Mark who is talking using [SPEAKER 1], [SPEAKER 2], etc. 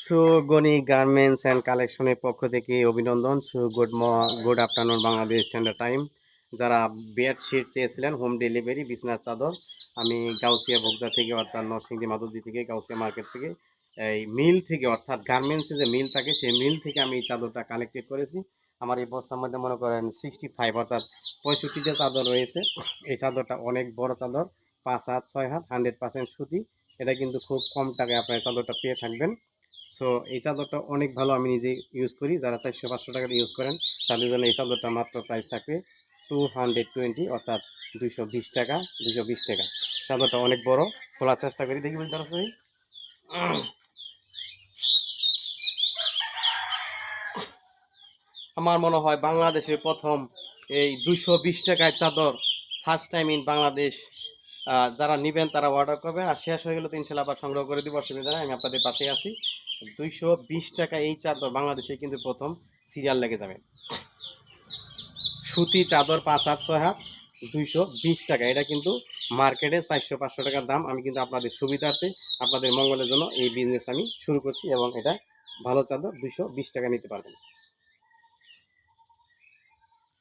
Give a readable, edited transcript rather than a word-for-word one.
[SPEAKER 1] সুগনি garments and কালেকশনের পক্ষ থেকে অভিনন্দন। Good afternoon Bangladesh standard time. যারা বেডশিট চেয়েছিলেন হোম ডেলিভারি বিছনার চাদর, আমি গাউসিয়া ভোগদা থেকে অর্থাৎ নরসিংদী মাধবদী থেকে গাউসিয়া মার্কেট থেকে এই মিল থেকে অর্থাৎ গার্মেন্টসে যে মিল থাকে সেই মিল থেকে আমি এই চাদরটা কালেক্টেড করেছি। আমার এই বস্তার মধ্যে মনে করেন 65 অর্থাৎ 65টা চাদর রয়েছে। এই চাদরটা অনেক বড় চাদর, 5 হাত 6 হাত, 100% সুতি। এটা কিন্তু খুব কম টাকায় আপনার চাদরটা পেয়ে থাকবেন। সো এই চাদরটা অনেক ভালো, আমি নিজে ইউজ করি। যারা 400-500 টাকা দিয়ে ইউজ করেন তাদের জন্য এই চাদরটা মাত্র প্রাইস থাকবে 220 অর্থাৎ 220 টাকা। 220 টাকা চাদরটা অনেক বড়, খোলার চেষ্টা করি, দেখি বুঝতে পারছি। আমার মনে হয় বাংলাদেশে প্রথম এই 220 টাকায় চাদর ফার্স্ট টাইম ইন বাংলাদেশ। যারা নেবেন তারা অর্ডার করবেন, আর শেষ হয়ে গেলে তো ইনশাল্লাহ আবার সংগ্রহ করে দিব, অসুবিধা নেই, আমি আপনাদের পাশেই আছি। 220 টাকা এই চাদর বাংলাদেশে কিন্তু প্রথম সিরিয়াল লেগে যাবে। সুতি চাদর 5 হাত 6 হাত 220 টাকা। এটা কিন্তু মার্কেটে 400-500 টাকার দাম। আমি কিন্তু আপনাদের সুবিধার্থে, আপনাদের মঙ্গলের জন্য এই বিজনেস আমি শুরু করছি, এবং এটা ভালো চাদর 220 টাকা নিতে পারবেন।